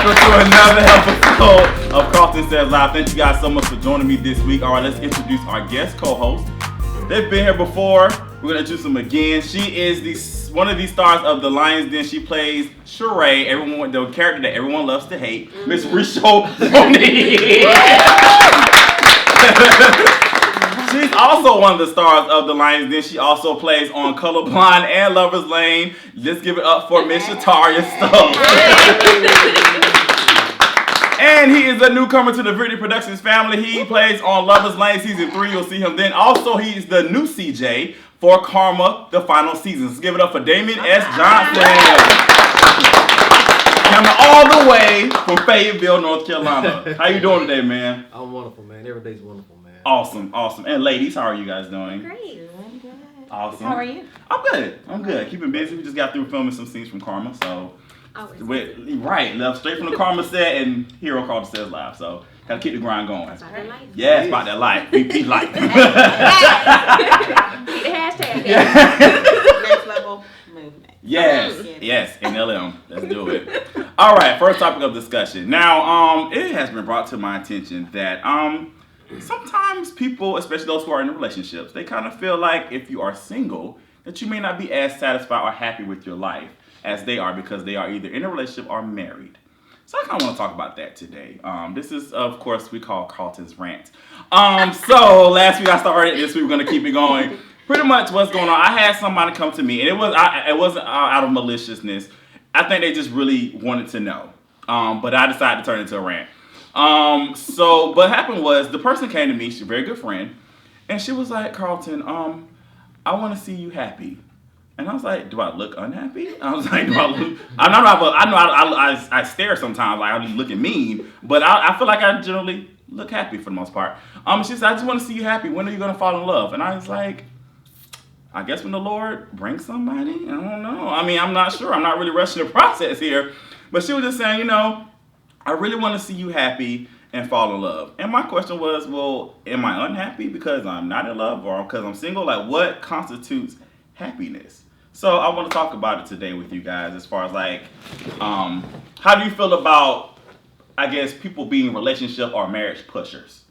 welcome to another episode of KARLTON SAYS Live. Thank you guys so much for joining me this week. All right, let's introduce our guest co-host. They've been here before. We're gonna introduce them again. She is one of the stars of The Lion's Den. She plays Sheree, the character that everyone loves to hate, Miss Risho Monique. She's also one of the stars of The Lion's Den. She also plays on Colorblind and Lover's Lane. Let's give it up for Miss Shataria Stokes. And he is a newcomer to the Verde Productions family. He plays on Lover's Lane season 3. You'll see him then. Also, he's the new CJ for Karma, the final season. Let's give it up for Damien S. Johnson. Coming all the way from Fayetteville, North Carolina. How you doing today, man? I'm wonderful, man. Every day's wonderful, man. Awesome, awesome. And ladies, how are you guys doing? Great. I'm good. Awesome. How are you? I'm good. Keeping busy. We just got through filming some scenes from Karma, so left straight from the Karma set and here on KARLTON SAYS Live. So gotta keep the grind going. About that life. Yeah, it's about that life. VP life. Keep the hashtag there. Next level movement. Yes, NLM. Let's do it. All right, first topic of discussion. Now, it has been brought to my attention that sometimes people, especially those who are in relationships, they kind of feel like if you are single, that you may not be as satisfied or happy with your life as they are because they are either in a relationship or married. So I kind of want to talk about that today. This is, of course, we call Carlton's Rant. So last week I started, this week we're going to keep it going. Pretty much what's going on, I had somebody come to me, and it wasn't out of maliciousness. I think they just really wanted to know. But I decided to turn it into a rant. So what happened was the person came to me, she's a very good friend, and she was like, Carlton, I want to see you happy. And I was like, do I look unhappy? I was like, do I look? I stare sometimes, like I be looking mean, but I feel like I generally look happy for the most part. She said, I just want to see you happy. When are you going to fall in love? And I was like, I guess when the Lord brings somebody. I don't know. I mean, I'm not sure. I'm not really rushing the process here. But she was just saying, I really want to see you happy and fall in love. And my question was, well, am I unhappy because I'm not in love or because I'm single? Like, what constitutes happiness? So I want to talk about it today with you guys as far as like, how do you feel about, I guess, people being relationship or marriage pushers?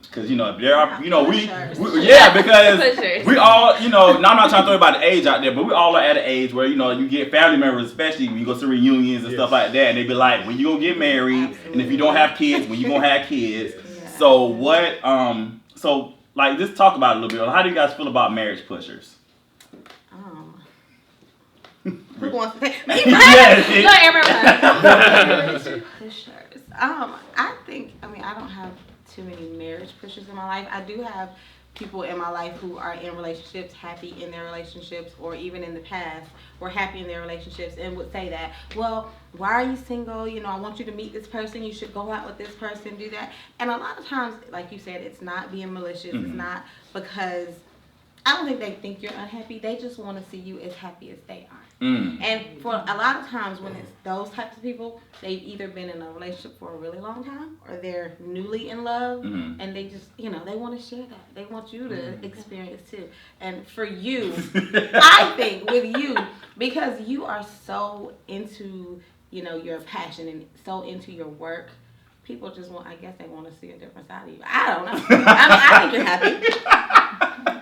Because, there are, because we all, now I'm not trying to throw about the age out there, but we all are at an age where, you get family members, especially when you go to reunions and stuff like that, and they be like, when you gonna get married? Absolutely. And if you don't have kids, when you gonna have kids? Yeah. So what, just talk about it a little bit. How do you guys feel about marriage pushers? Who wants to take me? Not everyone. Pushers. I don't have too many marriage pushers in my life. I do have people in my life who are in relationships, happy in their relationships, or even in the past were happy in their relationships and would say that, well, why are you single? I want you to meet this person. You should go out with this person, do that. And a lot of times, like you said, it's not being malicious. Mm-hmm. It's not because I don't think they think you're unhappy. They just want to see you as happy as they are. Mm. And for a lot of times when it's those types of people, they've either been in a relationship for a really long time or they're newly in love, mm-hmm. and they just, they want to share that. They want you to experience too. And for you, I think with you, because you are so into, your passion and so into your work, people just want, I guess they want to see a different side of you. I don't know. I think you're happy.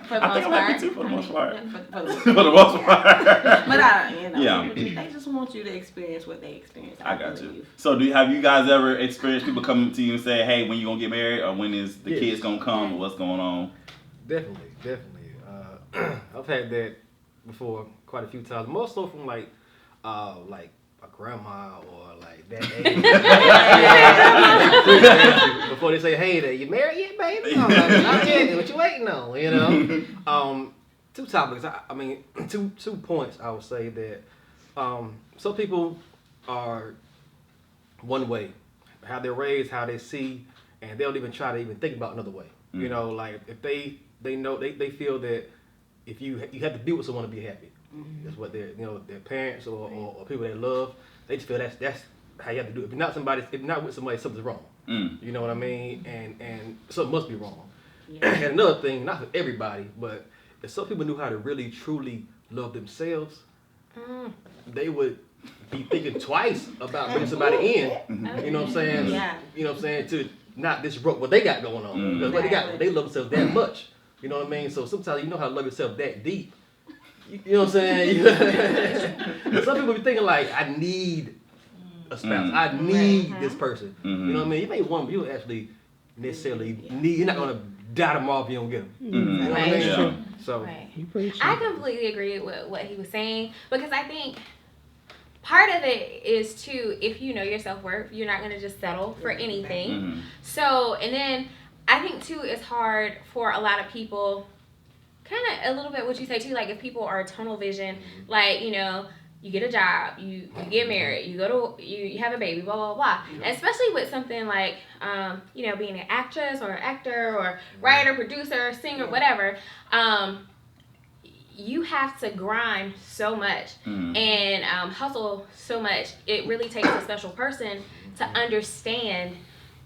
For the most part. For the most part. For the most part. But they just want you to experience what they experience. I got you. So have you guys ever experienced people coming to you and say, hey, when you gonna get married, or when is the kids gonna come, or what's going on? Definitely. I've had that before quite a few times. Most so from like a grandma or like that age. Before they say, hey, you married yet, baby? I'm like, not yet. What you waiting on? Two topics. Two points. I would say that some people are one way, how they're raised, how they see, and they don't even try to even think about another way. Mm-hmm. Like if they know they feel that if you have to be with someone to be happy. Mm-hmm. That's what their parents or people they love, they just feel that's how you have to do it. If you're not with somebody, something's wrong. Mm. You know what I mean? And something must be wrong. Yeah. And another thing, not for everybody, but if some people knew how to really truly love themselves, they would be thinking twice about bringing somebody in. You know what I'm saying? Yeah. You know what I'm saying? To not disrupt what they got going on. Because what they got, they love themselves that much. You know what I mean? So sometimes you know how to love yourself that deep. You know what I'm saying? Some people be thinking like, I need a spouse. I need this person. You know what I mean? You may want, you don't actually necessarily need. You're not gonna die tomorrow if you don't get them. You know what I mean? Yeah. So I completely agree with what he was saying, because I think part of it is too, if you know your self-worth, you're not gonna just settle for anything. So, and then I think too, it's hard for a lot of people, kind of a little bit what you say too, like if people are tunnel vision, like, you know, you get a job, you get married, you have a baby, blah, blah, blah. And especially with something like, you know, being an actress or an actor or writer, producer, singer, whatever, you have to grind so much and hustle so much. It really takes a special person to understand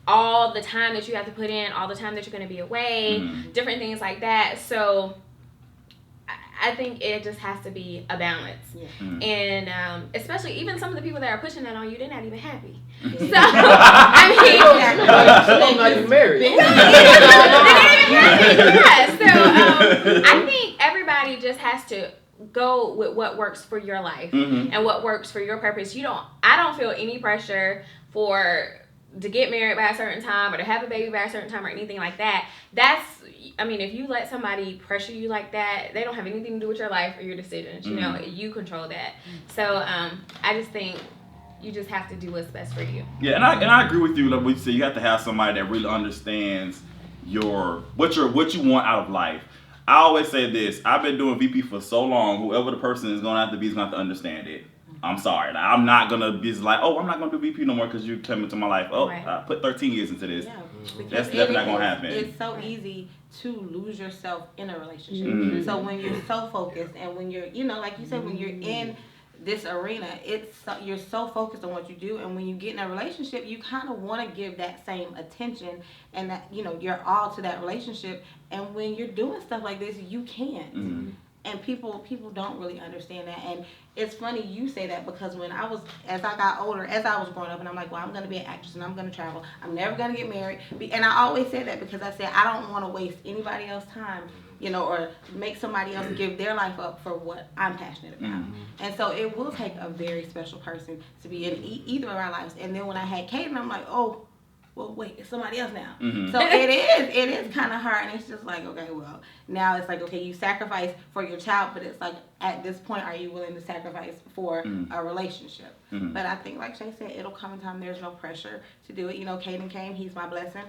all the time that you have to put in, all the time that you're going to be away, different things like that. So I think it just has to be a balance. And especially even some of the people that are pushing that on you, they're not even happy. So, I mean, I'm not even married. So I think everybody just has to go with what works for your life and what works for your purpose. I don't feel any pressure to get married by a certain time or to have a baby by a certain time or anything like that. I mean, if you let somebody pressure you like that, they don't have anything to do with your life or your decisions. You know, you control that. So I just think you just have to do what's best for you. Yeah, and I agree with you. Like we said, you have to have somebody that really understands what you want out of life. I always say this: I've been doing VP for so long. Whoever the person is going to have to be is going to have to understand it. I'm sorry. Like, I'm not going to be like, oh, I'm not going to do VP no more because you came into my life. Oh, right. I put 13 years into this. Yeah, that's definitely not going to happen. It's so easy to lose yourself in a relationship. So when you're so focused and when you're, you know, like you said, when you're in this arena, you're so focused on what you do, and when you get in a relationship, you kind of want to give that same attention and that, you know, you're all to that relationship. And when you're doing stuff like this, you can't. And people don't really understand that. And it's funny you say that, because as I got older, as I was growing up, and I'm like, well, I'm going to be an actress and I'm going to travel. I'm never going to get married. And I always say that because I said I don't want to waste anybody else's time, you know, or make somebody else give their life up for what I'm passionate about. And so it will take a very special person to be in either of our lives. And then when I had Kaden, I'm like, oh, well, wait, it's somebody else now. So it is kind of hard, and it's just like, okay, well, now it's like, okay, you sacrifice for your child, but it's like, at this point, are you willing to sacrifice for a relationship? But I think, like Shay said, it'll come in time. There's no pressure to do it. You know, Kaden came, he's my blessing.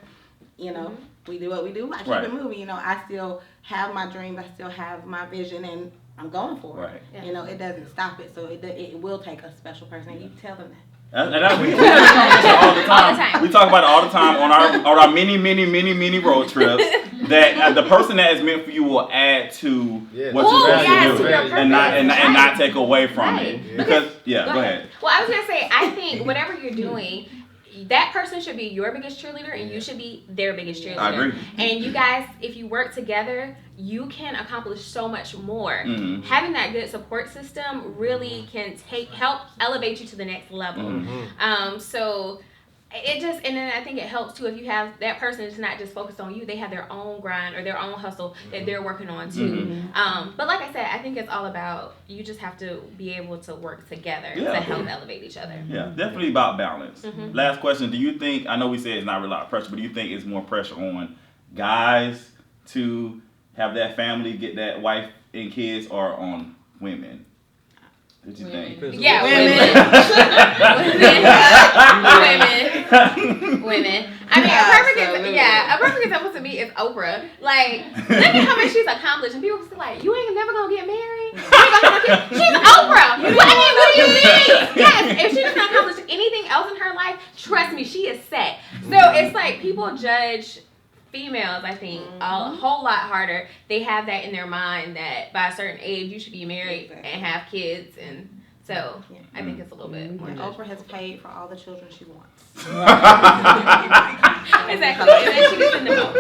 You know, we do what we do. I keep it moving. You know, I still have my dreams. I still have my vision, and I'm going for it. Yeah. You know, it doesn't stop it. So it will take a special person. You tell them that. And we talk about it all the time. We talk about it all the time on our many road trips. That the person that is meant for you will add to what you're trying to do, and not take away from it. Because go ahead. Well, I was gonna say, I think whatever you're doing, that person should be your biggest cheerleader, and you should be their biggest cheerleader. I agree. And you guys, if you work together, you can accomplish so much more. Having that good support system really can help elevate you to the next level. So it just, and then I think it helps too if you have that person that's not just focused on you, they have their own grind or their own hustle that they're working on too. But like I said, I think it's all about, you just have to be able to work together to help elevate each other. Yeah, definitely about balance. Last question, do you think, I know we said it's not really a lot of pressure, but do you think it's more pressure on guys to have that family, get that wife and kids, or on women? What do you think? Yeah, women. I mean, a perfect example to me is Oprah. Like, look at how much she's accomplished, and people say like, "You ain't never gonna get married." She's Oprah. I mean, what do you mean? Yes, if she doesn't accomplish anything else in her life, trust me, she is set. So it's like people judge females, I think, a whole lot harder. They have that in their mind that by a certain age you should be married and have kids, and so I think it's a little bit more. Oprah has paid for all the children she wants. Exactly, and then she gets in the boat.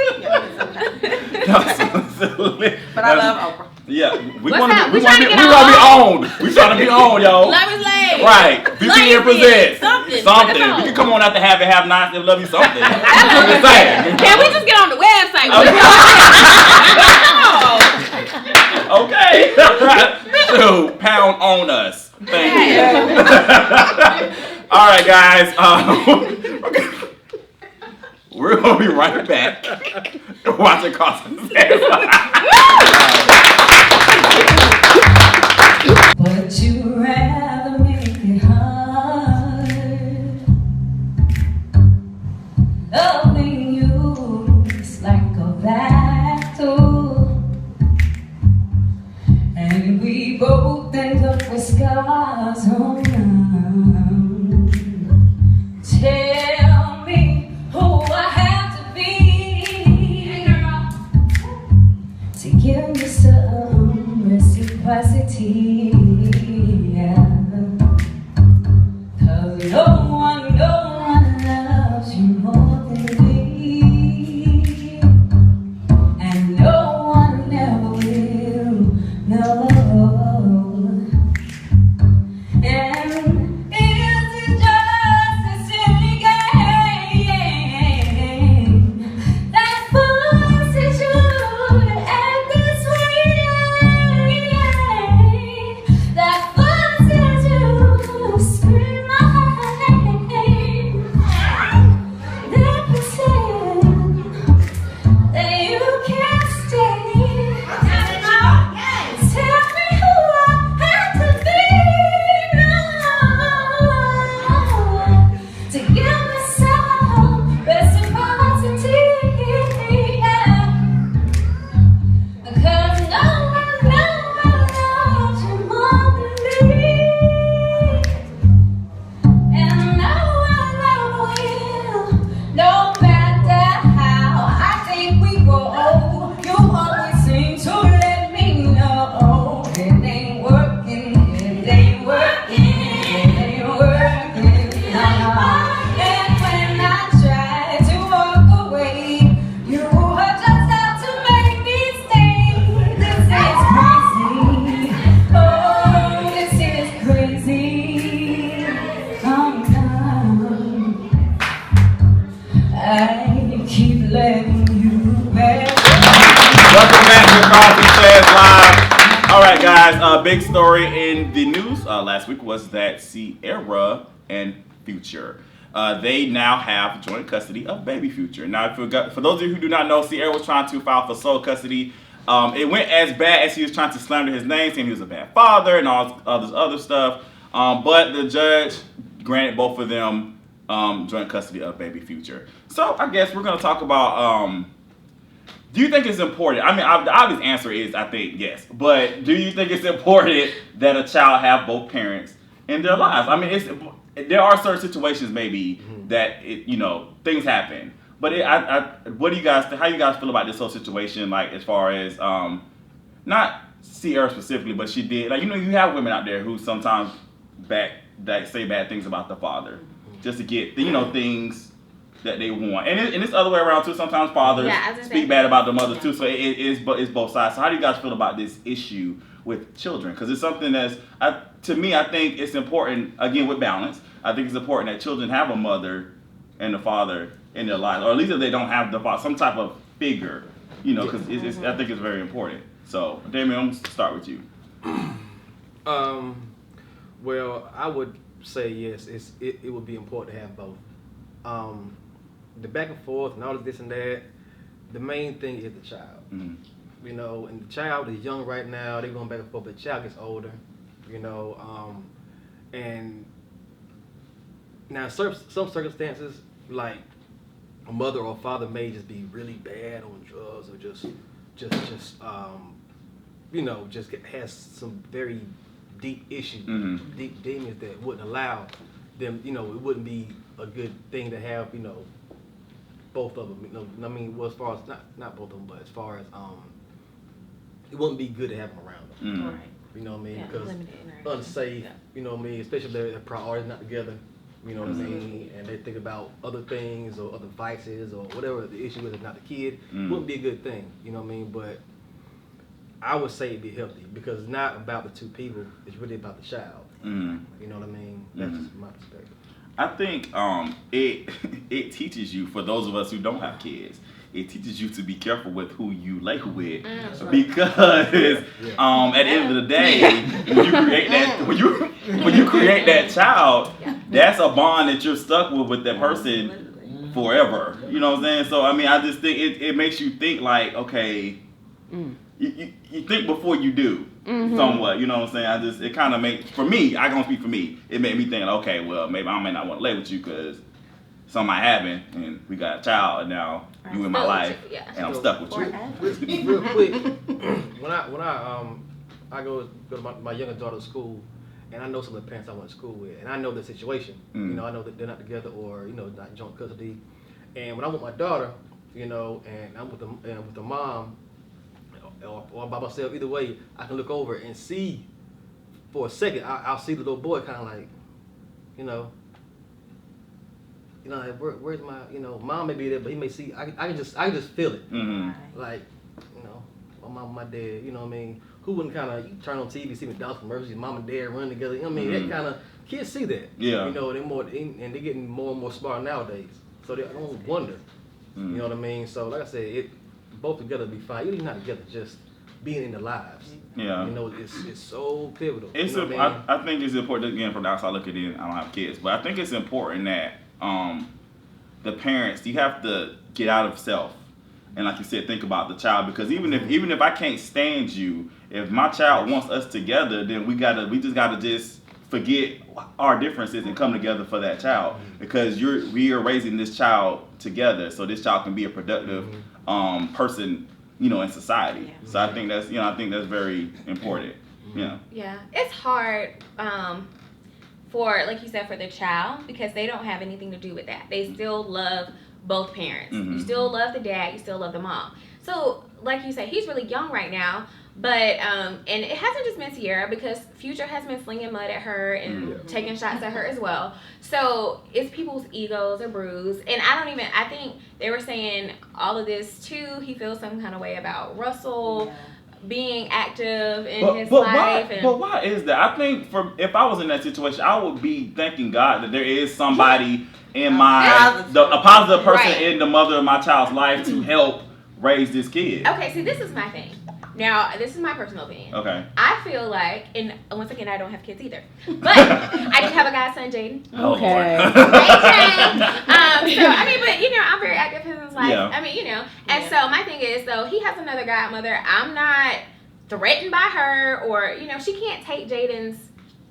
But I love Oprah. Yeah, we want to be owned. We trying to be owned, yo. Love is late. Right. VPN presents something. We can come on out to have it, have not, and love you something. I'm just saying. Can we just get on the website? Okay. So, pound on us. Thank you. All right, guys. We're going to be right back watching KARLTON Says. But you rather make it hard. Loving you is like a battle, and we both end up with scars on them. Tell me who I have to be to give me some reciprocity. Cause no one loves you more than me, and no one ever will. No. And is it just a silly game that forces you to act this way? That forces you to scream my name. They pretend that you can't stay. Tell me who I have to be now to give me some reciprocity. Cause no one loves you more than me, and no one ever will. No matter how I think we grow old, you always seem to let me know it ain't working, it ain't working, it ain't working. And when I try to walk away, you are just out to make me stay. This is crazy. Oh, this is crazy. I keep letting you back. Welcome back to KARLTON Says Live. All right, guys. Big story in the news last week was that Sierra and Future, they now have joint custody of baby Future. Now, for those of you who do not know, Sierra was trying to file for sole custody. It went as bad as he was trying to slander his name, saying he was a bad father and all this other stuff. But the judge granted both of them joint custody of baby Future. So I guess we're going to talk about, do you think it's important? I mean, the obvious answer is I think yes. But do you think it's important that a child have both parents in their lives? I mean, there are certain situations maybe that, things happen. But what do you guys, how you guys feel about this whole situation? Like as far as, not Sierra specifically, but she did, like, you have women out there who sometimes say bad things about the father just to get, things that they want. And it's the other way around too. Sometimes fathers speak bad about the mothers too. So it's both sides. So how do you guys feel about this issue with children? Because it's something that's, to me, I think it's important, again, with balance. I think it's important that children have a mother and a father in their lives. Or at least if they don't have the father, some type of figure, because I think it's very important. So, Damien, I'm going to start with you. Well, I would say yes. It would be important to have both. The back and forth and all this and that. The main thing is the child. Mm-hmm. And the child is young right now. They're going back and forth, but the child gets older. And now some circumstances, like a mother or father may just be really bad on drugs or just has some very deep issues, deep demons that wouldn't allow them, it wouldn't be a good thing to have, both of them. I mean, well, as far as not both of them, but as far as it wouldn't be good to have them around them. Right. You know what I mean? Yeah, Because limited unsafe. Yeah. You know what I mean? Especially if their priorities not together. You know what I mean? And they think about other things or other vices or whatever the issue is, not the kid. Wouldn't be a good thing. You know what I mean? But I would say it'd be healthy because it's not about the two people. It's really about the child. Mm. You know what I mean? That's just my perspective. I think it teaches you, for those of us who don't have kids, it teaches you to be careful with who you lay with, because at the end of the day, when you create that child, that's a bond that you're stuck with that person forever. You know what I'm saying? So I mean, I just think it makes you think like, okay, you think before you do. Somewhat, you know what I'm saying? It kind of makes, for me, I gonna speak for me, it made me think, okay, well, maybe I may not want to lay with you because something might happen and we got a child and now you in my life and I'm stuck with you. Real quick, when I go to my younger daughter's school, and I know some of the parents I went to school with, and I know the situation. You know, I know that they're not together or not joint custody. And when I'm with my daughter, and I'm with the mom, or by myself, either way, I can look over and see for a second. I'll see the little boy kind of like, like, where's my, mom may be there, but he may see. I can just feel it. Like, my mom, my dad. You know what I mean? Who wouldn't kind of, you turn on TV, see McDonald's commercials, mom and dad running together. You know what I mean? That kind of, kids see that. Yeah. They're more, and they're getting more and more smart nowadays. So they don't wonder. You know what I mean? So like I said, both together be fine. Even not together, just being in their lives. Yeah. It's so pivotal. I think it's important, again, from the outside looking in, I don't have kids, but I think it's important that the parents, you have to get out of self. And like you said, think about the child, because even if I can't stand you, if my child wants us together, then we just gotta forget our differences and come together for that child, because we are raising this child together, so this child can be a productive person, in society. Yeah. So I think that's very important. Yeah. Yeah, it's hard for, like you said, for the child, because they don't have anything to do with that. They still love both parents. You still love the dad, you still love the mom. So like you said, he's really young right now, but and it hasn't just been Sierra, because Future has been slinging mud at her and taking shots at her as well. So it's people's egos are bruised, and I think they were saying all of this too. He feels some kind of way about Russell being active in his life. But why is that? I think if I was in that situation, I would be thanking God that there is somebody in a positive person in the mother of my child's life to help raise this kid. Okay, see, this is my thing. Now, this is my personal opinion. Okay. I feel like, and once again, I don't have kids either, but I do have a godson, Jaden. Okay. So, I mean, but, I'm very active in his life. Yeah. I mean, and so my thing is, though, he has another godmother. I'm not threatened by her, or, she can't take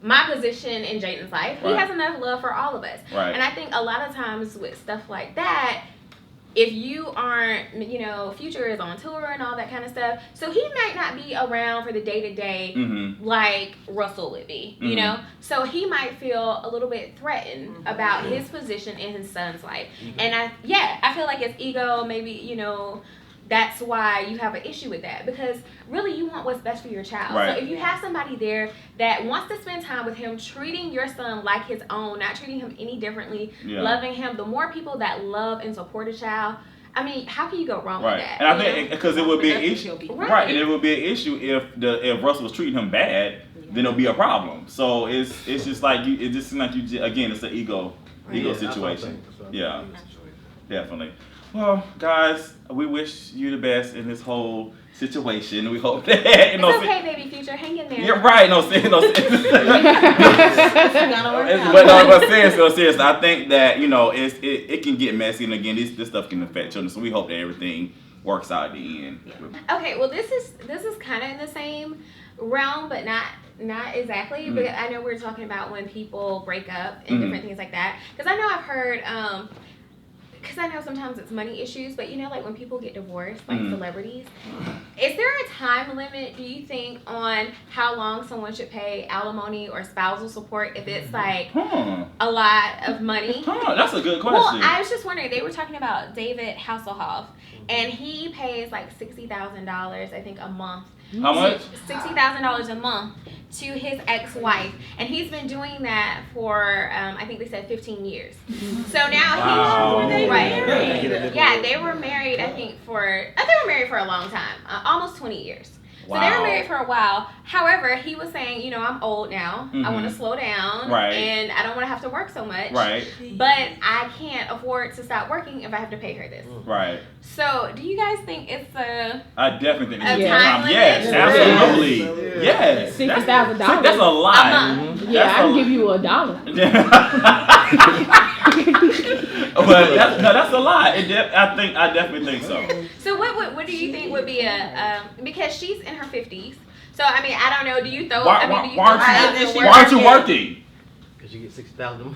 my position in Jaden's life. He has enough love for all of us. Right. And I think a lot of times with stuff like that, if you aren't, Future is on tour and all that kind of stuff, so he might not be around for the day-to-day like Russell would be, So he might feel a little bit threatened about his position in his son's life. And I feel like it's ego, maybe, that's why you have an issue with that, because really you want what's best for your child. Right. So if you have somebody there that wants to spend time with him, treating your son like his own, not treating him any differently, loving him, the more people that love and support a child, I mean, how can you go wrong with that? And I think because it would be an issue, and it would be an issue if Russell was treating him bad, then it'll be a problem. So it's just like it just seems like again, it's an ego situation. Yeah, definitely. Well, guys, we wish you the best in this whole situation. We hope that it's okay, baby Future, hang in there. You're right. No, but seriously, I think that it can get messy, and again, this stuff can affect children. So we hope that everything works out at the end. Yeah. Okay, well, this is kind of in the same realm, but not exactly. Because I know we're talking about when people break up and different things like that. Because I know I've heard. Because I know sometimes it's money issues, but like when people get divorced, like celebrities, is there a time limit, do you think, on how long someone should pay alimony or spousal support if it's like a lot of money? That's a good question. Well, I was just wondering, they were talking about David Hasselhoff, and he pays like $60,000, I think, a month. How much? $60,000 a month to his ex-wife, and he's been doing that for I think they said 15 years. So now he's married. Yeah, they were married. I think they were married for a long time, almost 20 years. So they were married for a while. However, he was saying, you know, I'm old now. I want to slow down. Right. And I don't want to have to work so much. Right. But I can't afford to stop working if I have to pay her this. Right. So do you guys think it's I definitely think a it's time limit? Yes, absolutely. Yes. $60,000. That's a lot. Yeah, I can give you $1. But that's a lot. I definitely think so. So what do you think would be because she's in her 50s. So I mean, I don't know. Do you throw? Why aren't you working? Because you get $60,000.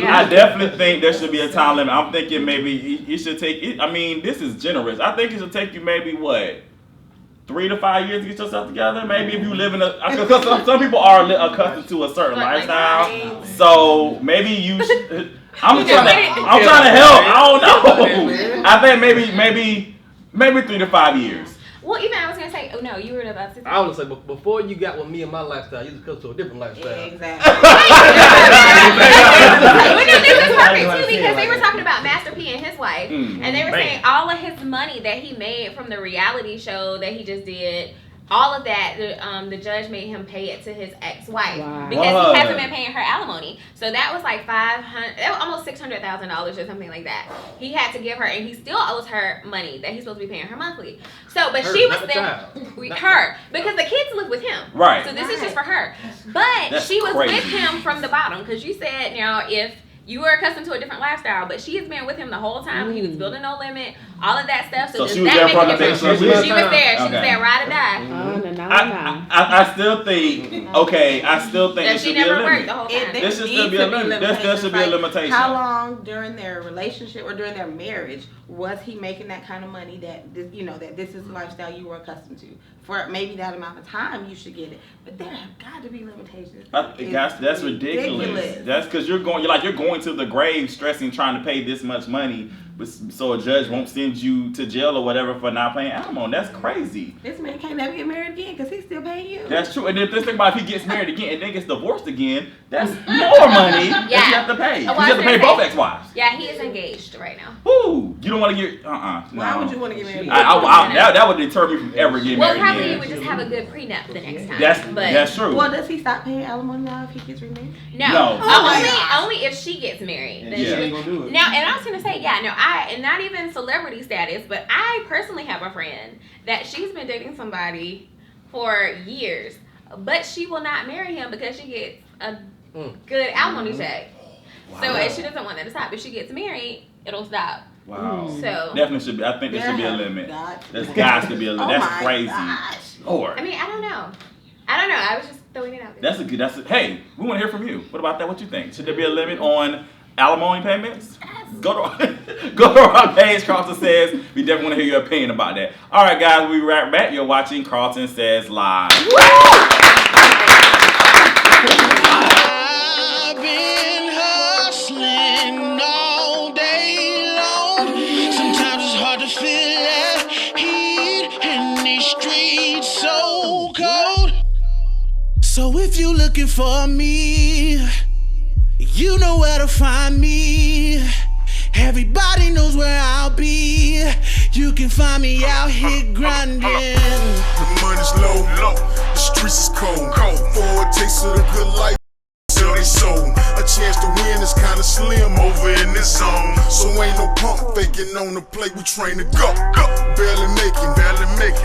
I definitely think there should be a time limit. I'm thinking maybe you should take it. I mean, this is generous. I think it should take you maybe 3 to 5 years to get yourself together. Maybe if you live in because some people are accustomed to a certain lifestyle. So maybe you should. I'm trying to help. I don't know. I think maybe 3 to 5 years. Well, even I was gonna say, oh no, you were about to say. I was gonna say, before you got with me and my lifestyle, you just come to a different lifestyle. Yeah, exactly. Well, no, this is perfect too because they were talking about Master P and his wife, and they were saying all of his money that he made from the reality show that he just did. All of that, the judge made him pay it to his ex-wife because he hasn't been paying her alimony. So that was like almost $600,000 or something like that. He had to give her, and he still owes her money that he's supposed to be paying her monthly. So, but she was there, because the kids live with him. Right. So this is just for her. But she was crazy. with him from the bottom because you said if you were accustomed to a different lifestyle, but she has been with him the whole time. He was building No Limit, all of that stuff. So does she was that there make from a the difference? beginning. She was there. She was Okay. there, ride or die. I still think there should She be a never worked limit. the whole time. There should still be a limit. There should be a limitation. How long during their relationship or during their marriage was he making that kind of money that this is the lifestyle you were accustomed to? For maybe that amount of time, you should get it. But there have got to be limitations. That's ridiculous. That's because you're going to the grave stressing trying to pay this much money, so a judge won't send you to jail or whatever for not paying alimony. That's crazy. This man can't never get married again because he's still paying you. That's true. And if this thing about if he gets married again and then gets divorced again, that's more money that you have to pay. You have to pay both ex-wives. Yeah, he is engaged right now. Ooh, you don't want to get Why would you want to get married? that would deter me from ever getting married Well, probably again. you would just have a good prenup the next time. That's true. Well, does he stop paying alimony now if he gets remarried? No. Oh only if she gets married. Then Yeah. she Ain't gonna do it. Now, and I was gonna say, and not even celebrity status, but I personally have a friend that she's been dating somebody for years, but she will not marry him because she gets a good alimony check. Wow. So if she doesn't want that to stop. If she gets married, it'll stop. Wow. So definitely should be. I think there should be a limit. There's got to be a limit. That's crazy. Lord. I mean, I don't know. I was just throwing it out there. Hey, we want to hear from you. What about that? What you think? Should there be a limit on alimony payments? Go to our page, KARLTON Says. We definitely want to hear your opinion about that. All right, guys, we right back. You're watching KARLTON Says Live. I've been hustling all day long. Sometimes it's hard to feel that heat in these streets so cold. So if you're looking for me, you know where to find me. Everybody knows where I'll be. You can find me out here grinding. The money's low, the streets is cold. For a taste of the good life, sell they soul. A chance to win is kinda slim over in this zone. So ain't no pump faking on the plate, we train to go. Barely making.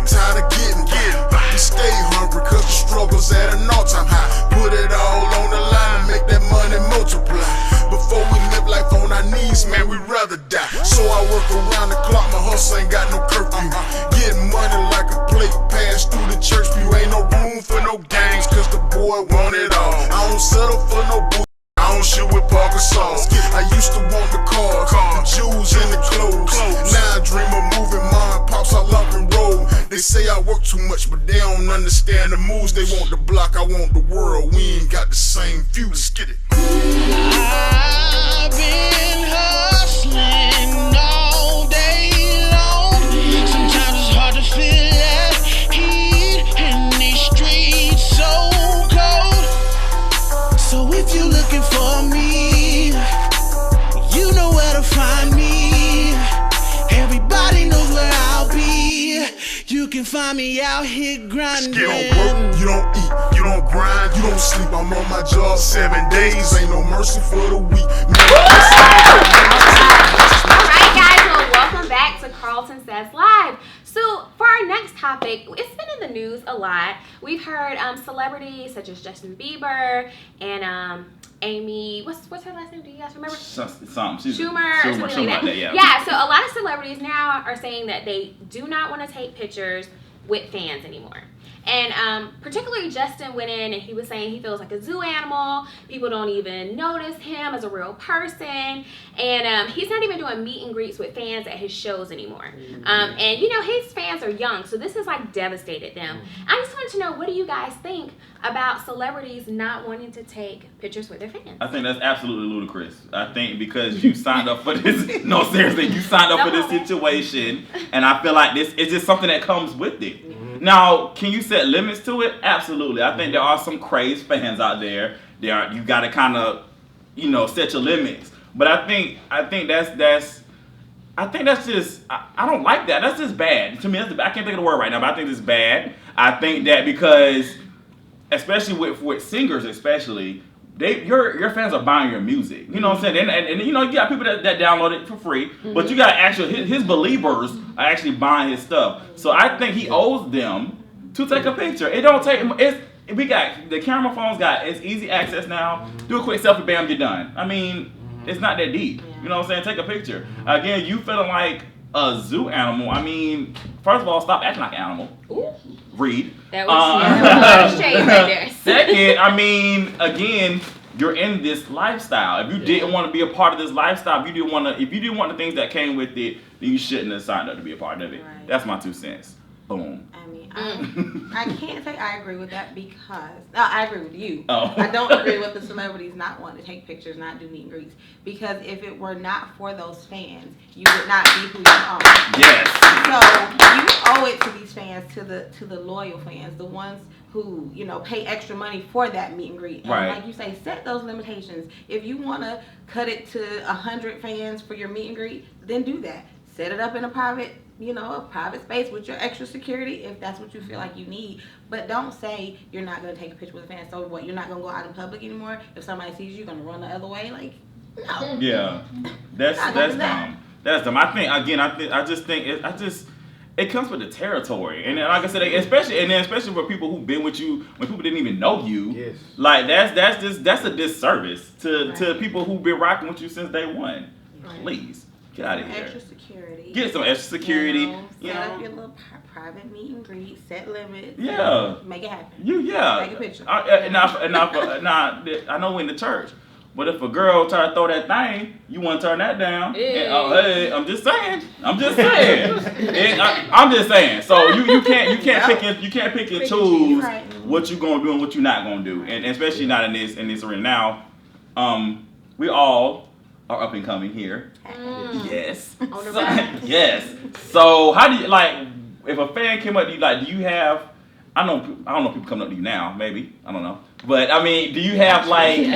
Tired of getting by. We stay hungry cause the struggle's at an all-time high. Put it all on the line and make that money multiply. Before we live life on our knees, man, we'd rather die. So I work around the clock, my hustle ain't got no curfew. Getting money like a plate, pass through the church pew. Ain't no room for no gangs, cause the boy want it all. I don't settle for no boo. I don't shoot with Parker sauce. I used to want the cars, the jewels and the clothes. Now I dream of moving mine, pops, I lock and roll. They say I work too much, but they don't understand the moves. They want the block, I want the world. We ain't got the same view. Let's get it. I've been hustling all day long. Sometimes it's hard to feel that heat in these streets so cold. So if you're looking for me, you You can find me out here grinding. You don't work, you don't eat, you don't grind, you don't sleep. I'm on my job 7 days, ain't no mercy for the weak. Alright guys, well welcome back to Carlton Says Live. So for our next topic, it's been in the news a lot. We've heard celebrities such as Justin Bieber and Amy, what's her last name? Do you guys remember? Schumer, something like that. Yeah. Yeah, so a lot of celebrities now are saying that they do not want to take pictures with fans anymore. And particularly Justin went in and he was saying he feels like a zoo animal. People don't even notice him as a real person. And he's not even doing meet and greets with fans at his shows anymore. And you know, his fans are young, so this has like devastated them. I just wanted to know, what do you guys think about celebrities not wanting to take pictures with their fans? I think that's absolutely ludicrous. I think because you signed up for this, no seriously, you signed up for this situation, and I feel like this is just something that comes with it. Now, can you set limits to it? Absolutely. I think there are some crazed fans out there. You got to kind of, you know, set your limits. But I think that's just, I don't like that. That's just bad. To me, I can't think of the word right now, but I think it's bad. I think that because, especially with singers, especially, your fans are buying your music. You know what I'm saying? And you know, you got people that download it for free, but you got actually his believers are actually buying his stuff. So I think he owes them to take a picture. It don't take. We got the camera phones. It's easy access now. Do a quick selfie, bam, you're done. I mean, it's not that deep. You know what I'm saying? Take a picture. Again, you feeling like a zoo animal. I mean, first of all, stop acting like an animal. Ooh. Read. That was shade right there. Second, I mean, again, you're in this lifestyle. If you didn't want to be a part of this lifestyle, if you didn't want the things that came with it, then you shouldn't have signed up to be a part of it. Right. That's my 2 cents. Boom. I mean, I can't say I agree with that because I agree with you. Oh. I don't agree with the celebrities not wanting to take pictures, not do meet and greets. Because if it were not for those fans, you would not be who you are. Yes. So you owe it to these fans, to the loyal fans, the ones who, you know, pay extra money for that meet and greet. And right. like you say, set those limitations. If you want to cut it to 100 fans for your meet and greet, then do that. Set it up in a private space with your extra security if that's what you feel like you need. But don't say you're not going to take a picture with a fan. So what, you're not going to go out in public anymore? If somebody sees you, you're going to run the other way? Like, no. Yeah. That's dumb. That's dumb. I just think it comes with the territory. And like I said, especially for people who've been with you when people didn't even know you. Yes. Like that's a disservice to people who've been rocking with you since day one. Right. Please. Get out of here. Extra security. Get some extra security. Set up your little private meet and greet. Set limits. Yeah. Make it happen. Take a picture. I know we're in the church, but if a girl try to throw that thing, you want to turn that down. Hey. And, hey, I'm just saying. I'm just saying. So you can't pick and choose what you're gonna do and what you're not gonna do, and especially not in this arena now. We all are up and coming here. Yes. Yes. So how do you, like, if a fan came up to you, like, do you have, I don't know if people coming up to you now, maybe, I don't know. But I mean, do you have like do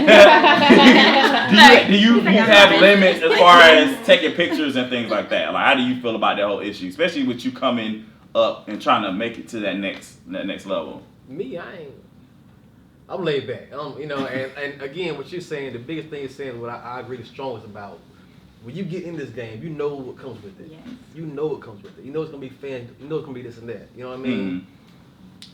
you have limits as far as taking pictures and things like that? Like, how do you feel about that whole issue, especially with you coming up and trying to make it to that next level? Me, I'm laid back. You know, and again, what you're saying, the biggest thing you're saying, what I agree the strongest about, when you get in this game, you know what comes with it. Yes. You know what comes with it. You know it's gonna be fans. You know it's gonna be this and that. You know what I mean?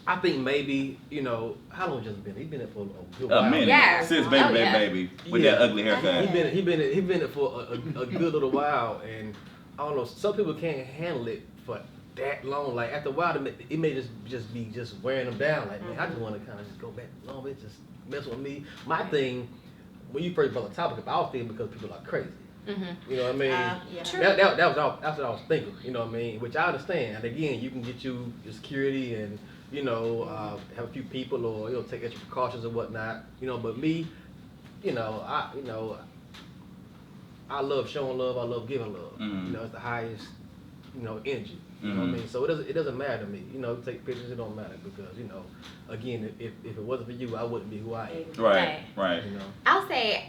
I think maybe, you know, how long Justin been? He's been it for a good while. A minute. Yeah. Since baby with that ugly haircut. He been it for a good little while, and I don't know. Some people can't handle it for that long. Like after a while, it may just be wearing them down. Like, man, I just want to kind of just go back a little bit, just mess with me. My thing, when you first brought the topic up, I was thinking because people are crazy. You know what I mean? Yeah. That's what I was thinking. You know what I mean? Which I understand. And again, you can get your security and, you know, have a few people, or, you know, take extra precautions and whatnot. You know, but me, you know, I love showing love. I love giving love. You know, it's the highest, you know, energy. You know what I mean? So it doesn't matter to me. You know, take pictures, it don't matter because, you know, again, if it wasn't for you, I wouldn't be who I am. Right. You know. I'll say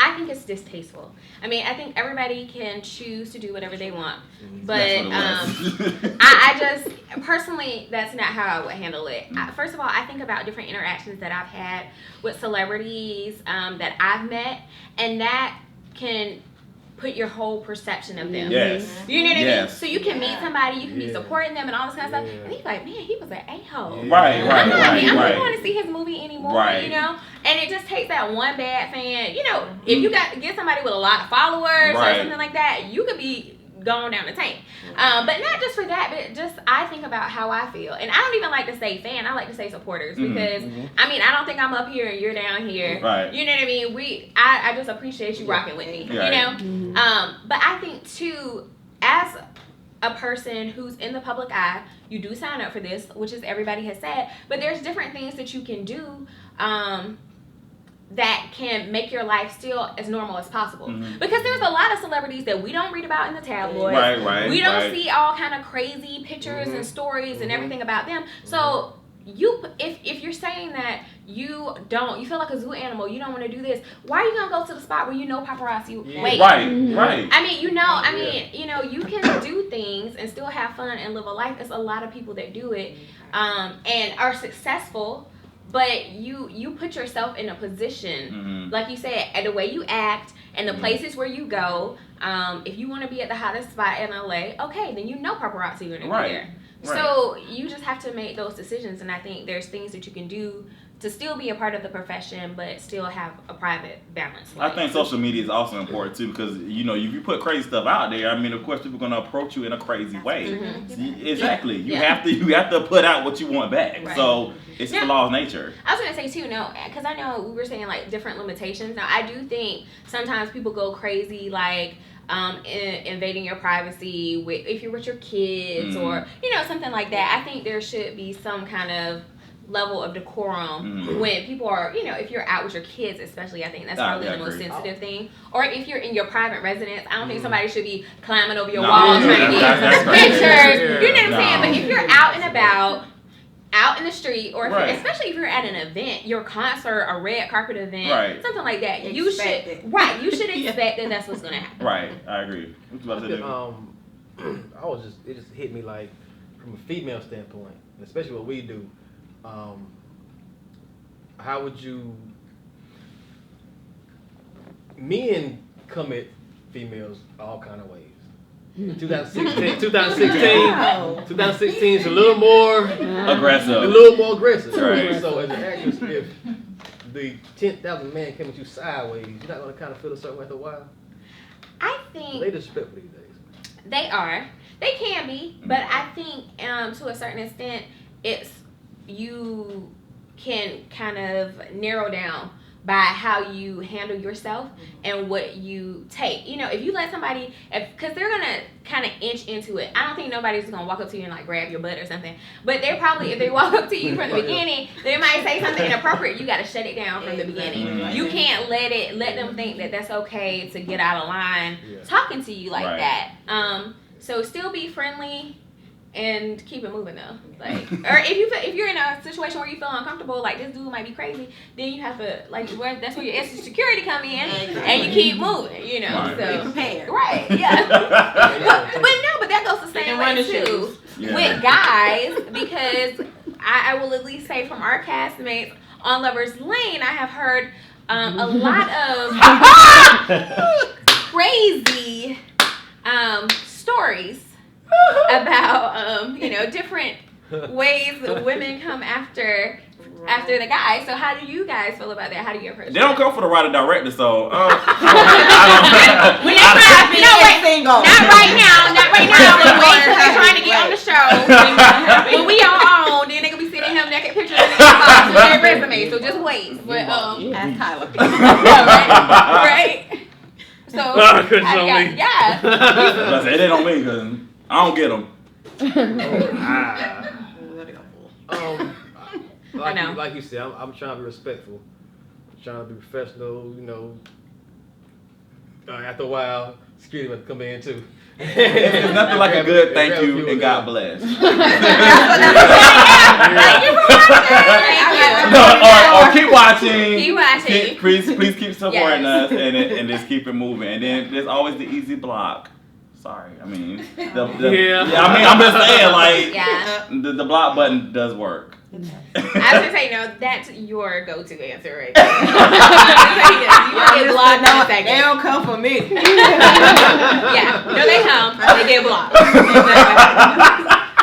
I think it's distasteful. I mean, I think everybody can choose to do whatever they want, but I I just personally, that's not how I would handle it. First of all, I think about different interactions that I've had with celebrities that I've met, and that can put your whole perception of them. Yes. You know what I mean? Yes. So you can meet somebody, you can be supporting them and all this kind of stuff, and you're like, man, he was an a-hole. Right. I don't want to see his movie anymore, Right. you know? And it just takes that one bad fan. You know, if you get somebody with a lot of followers or something like that, you could be going down the tank. But not just for that, but just I think about how I feel. And I don't even like to say fan, I like to say supporters because, I mean, I don't think I'm up here and you're down here. Right. You know what I mean? I just appreciate you rocking with me, you know? But I think, too, as a person who's in the public eye, you do sign up for this, which is everybody has said, but there's different things that you can do that can make your life still as normal as possible. Because there's a lot of celebrities that we don't read about in the tabloids. Right. We don't see all kind of crazy pictures and stories and everything about them. So if you're saying that you feel like a zoo animal, you don't want to do this, why are you gonna go to the spot where you know paparazzi wait? Right. I mean, you can do things and still have fun and live a life. There's a lot of people that do it and are successful. But you put yourself in a position, like you said, the way you act and the places where you go. If you want to be at the hottest spot in LA, okay, then you know paparazzi are going to be there. Right. So you just have to make those decisions, and I think there's things that you can do to still be a part of the profession, but still have a private balance. I think social media is also important too, because if you put crazy stuff out there, I mean, of course, people are gonna approach you in a crazy way. Exactly. You have to put out what you want back. Right. So it's the law of nature. I was gonna say too, because I know we were saying like different limitations. Now I do think sometimes people go crazy, like invading your privacy if you're with your kids or something like that. I think there should be some kind of level of decorum when people are, if you're out with your kids, especially. I think that's probably the most sensitive thing. Or if you're in your private residence, I don't think somebody should be climbing over your wall trying to get pictures. You know what I'm saying? But if you're out and about, out in the street, or especially if you're at an event, your concert, a red carpet event, something like that, you should expect that that's what's gonna happen. Right, I agree. What you about to do? It just hit me like from a female standpoint, especially what we do. How would you? Men come at females all kind of ways. 2016 is a little more aggressive. Right. So as an actress, if the 10,000 man came at you sideways, you're not gonna kind of feel a certain way after a while. I think they disrespectful these days. They can be, but I think to a certain extent, you can kind of narrow down by how you handle yourself and what you take. If you let somebody, because they're gonna kind of inch into it. I don't think nobody's gonna walk up to you and like grab your butt or something. But they're probably, if they walk up to you from the beginning, they might say something inappropriate. You gotta shut it down from the beginning. You can't let them think that that's okay to get out of line talking to you like that. So still be friendly and keep it moving though. Like, or if you're in a situation where you feel uncomfortable, like this dude might be crazy, then you have to that's where your extra security come in, and you keep moving. Right. So be prepared. Right? Yeah. but that goes the same way too with guys, because I will at least say from our castmates on Lovers Lane, I have heard a lot of crazy stories about different ways that women come after the guy. So how do you guys feel about that? How do you approach it? They don't come for the writer director, so Not right now. When they're trying to get on the show. When we all on, then they gonna be sending him naked pictures in the box with their resume. So just wait. But ask Tyler. Right. So I say they don't mean because I don't get them. Like you said, I'm trying to be respectful. I'm trying to be professional. After a while, security must come in too. It's nothing like a good thank you and God bless. Or keep watching. Please keep supporting us and just keep it moving. And then there's always the easy block. sorry. I mean, Yeah. I mean, I'm just saying, like, Yeah. the block button does work. I was gonna say no. That's your go-to answer right there. You get blocked. No, they don't come for me. Yeah, no, they come. They get blocked.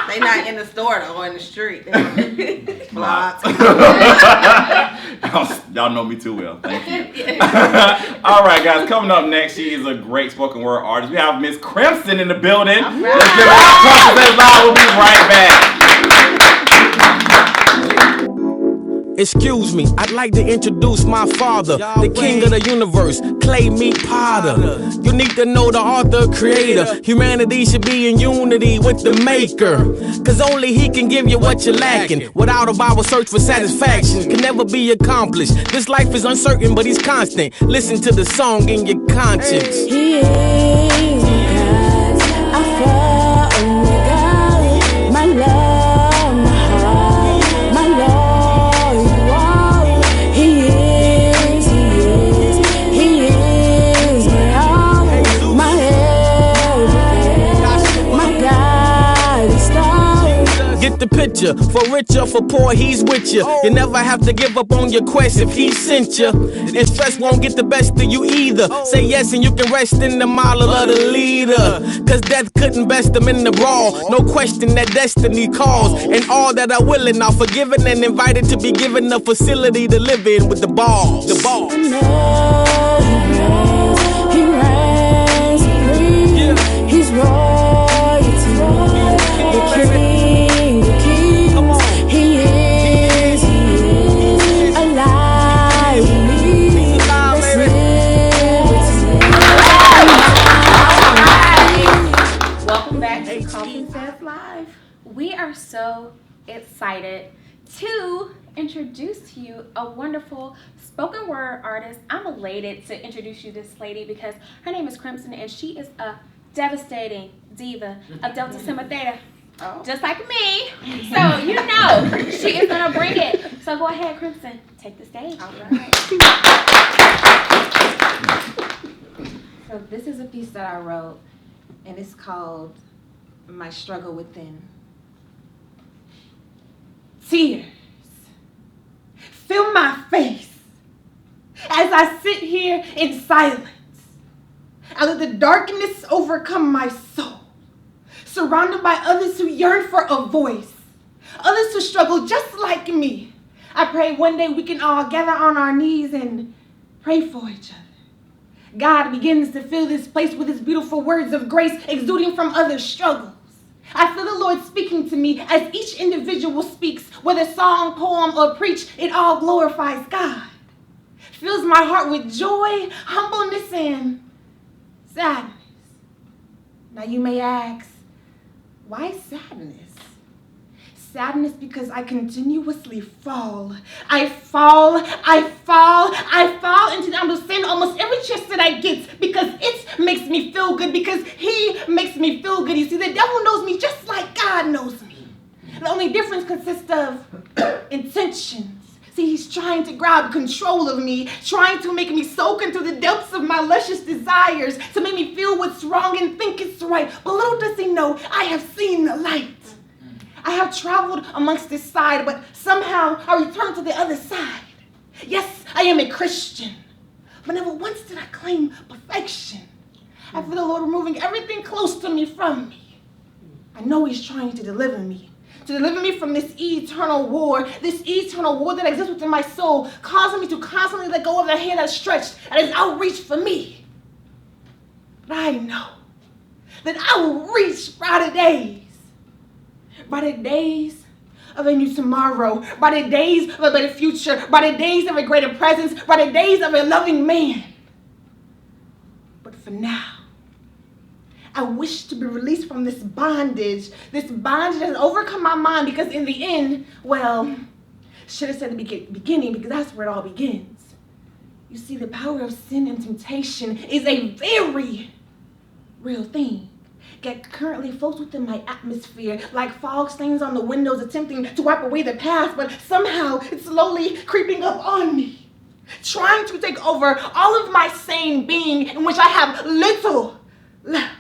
They not in the store though, or in the street. Blocked. Y'all know me too well. Thank you. All right, guys. Coming up next, she is a great spoken word artist. We have Miss CrimSin in the building. Right. Let's give it up. CrimSin Says Live. We'll be right back. Excuse me, I'd like to introduce my father, the king of the universe, clay meat potter. You need to know the author, creator. Humanity should be in unity with the maker, cause only he can give you what you're lacking. Without a Bible search for satisfaction can never be accomplished. This life is uncertain, but he's constant. Listen to the song in your conscience. He is Alpha, Omega, my love, my heart, my Lord, you are. He is my all, my everything, my guiding star. Get the picture, for richer, for poor, he's with you. You never have to give up on your quest if he sent you. And stress won't get the best of you either. Say yes and you can rest in the model of the leader. Cause death couldn't best them in the brawl. No question that destiny calls. And all that are willing are forgiven and invited to be given a facility to live in with the balls. The balls. I know he reigns supreme. He's royalty, the king, the kings. He is alive with me. Let's live. Welcome back to KARLTON Says Live. We are so excited to introduce to you a wonderful spoken word artist. I'm elated to introduce you this lady because her name is CrimSin and she is a devastating diva of Delta Sigma Theta. Just like me. So you know she is gonna bring it. So go ahead, CrimSin. Take the stage. All right. So this is a piece that I wrote, and it's called My Struggle Within. Tears fill my face as I sit here in silence. I let the darkness overcome my soul, surrounded by others who yearn for a voice, others who struggle just like me. I pray one day we can all gather on our knees and pray for each other. God begins to fill this place with his beautiful words of grace exuding from others' struggles. I feel the Lord speaking to me as each individual speaks, whether song, poem, or preach, it all glorifies God. Fills my heart with joy, humbleness, and sadness. Now you may ask, why sadness? Sadness because I continuously fall. I fall into the arms of sin almost every chance that I get because it makes me feel good, because he makes me feel good. You see, the devil knows me just like God knows me. The only difference consists of intentions. See, he's trying to grab control of me, trying to make me soak into the depths of my luscious desires, to make me feel what's wrong and think it's right. But little does he know, I have seen the light. I have traveled amongst this side, but somehow I return to the other side. Yes, I am a Christian, but never once did I claim perfection. I feel the Lord removing everything close to me from me. I know he's trying to deliver me from this eternal war that exists within my soul, causing me to constantly let go of the hand that's stretched and is outreached for me. But I know that I will reach brighter days of a new tomorrow, brighter days of a better future, brighter days of a greater presence, brighter days of a loving man. But for now, I wish to be released from this bondage that has overcome my mind, because in the end, well, should have said the beginning, because that's where it all begins. You see, the power of sin and temptation is a very real thing. Yet currently floats within my atmosphere like fog stains on the windows, attempting to wipe away the past, but somehow it's slowly creeping up on me, trying to take over all of my sane being, in which I have little left.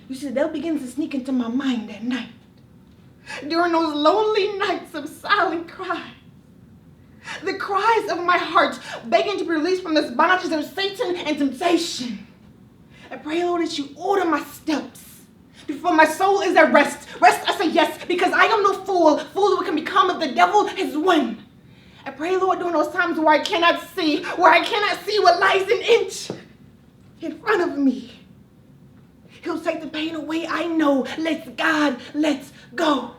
You see, they'll begin to sneak into my mind at night. During those lonely nights of silent cry. The cries of my heart begging to be released from this bondage of Satan and temptation. I pray, Lord, that you order my steps. Before my soul is at rest. Rest, I say yes, because I am no fool. Fool who can become if the devil has won. I pray, Lord, during those times where I cannot see what lies an inch in front of me. He'll take the pain away, I know. Let's God, let's go.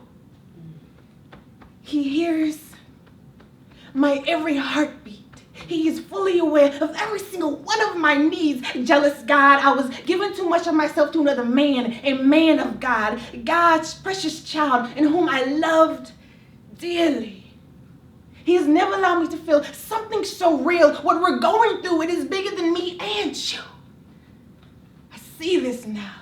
He hears my every heartbeat. He is fully aware of every single one of my needs. Jealous God, I was giving too much of myself to another man, a man of God, God's precious child in whom I loved dearly. He has never allowed me to feel something so real. What we're going through, it is bigger than me and you. I see this now.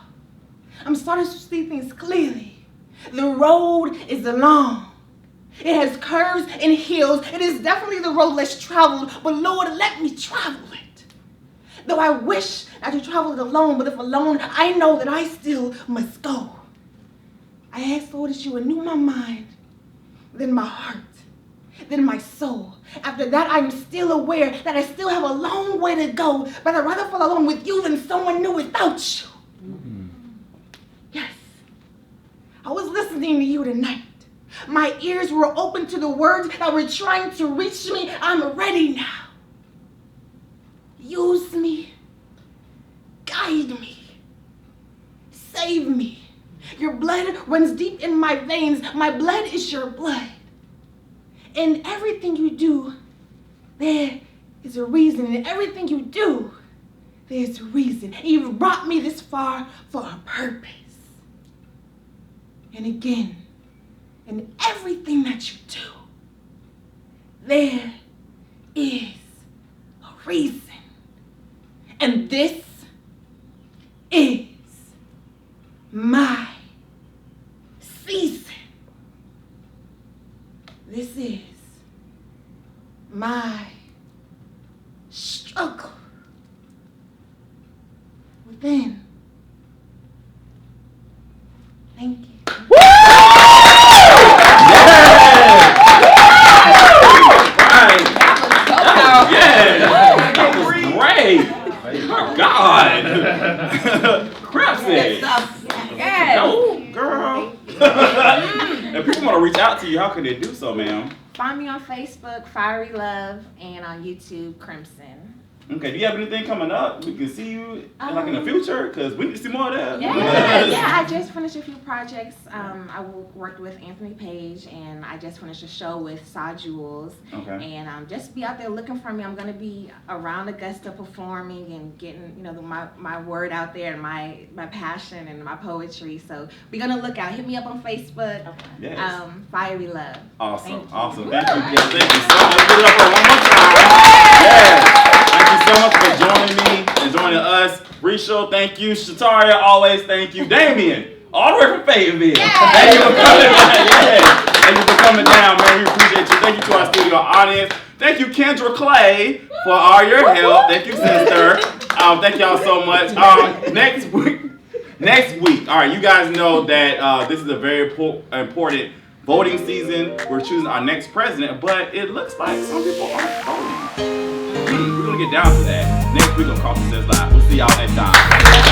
I'm starting to see things clearly. The road is long. It has curves and hills. It is definitely the road less traveled, but Lord, let me travel it. Though I wish I could travel it alone, but if alone, I know that I still must go. I ask, Lord, that you renew my mind, then my heart, then my soul. After that, I'm still aware that I still have a long way to go, but I'd rather fall alone with you than someone new without you. Yes, I was listening to you tonight. My ears were open to the words that were trying to reach me. I'm ready now. Use me. Guide me. Save me. Your blood runs deep in my veins. My blood is your blood. In everything you do, there is a reason. In everything you do, there's a reason. You've brought me this far for a purpose. And again, in everything that you do, there is a reason. And this is my season. This is my struggle within. Thank you. God! CrimSin! Yes. No, girl! If people want to reach out to you, how can they do so, ma'am? Find me on Facebook, Fiery Love, and on YouTube, CrimSin. Okay, do you have anything coming up? We can see you like in the future, because we need to see more of that. Yeah, I just finished a few projects. I worked with Anthony Page, and I just finished a show with Saw Jewels. Okay. And just be out there looking for me. I'm going to be around Augusta performing and getting, my word out there and my passion and my poetry. So be on the lookout. Hit me up on Facebook. Okay. Yes. Fiery Love. Awesome. Awesome. Thank you. Yes, thank you so much. Give it up for one more time. Yes. Thank you so much for joining me and joining us. Risha, thank you. Shataria, always thank you. Damien, all the way from Fayetteville. Thank you for coming down. Yeah. Thank you for coming down, man. We appreciate you. Thank you to our studio audience. Thank you, Kendra Clay, for all your help. Thank you, sister. Thank y'all so much. Next week, all right, you guys know that this is a very important voting season. We're choosing our next president, but it looks like some people aren't voting. We're going to get down to that next week on KARLTON Says Live. We'll see y'all next time.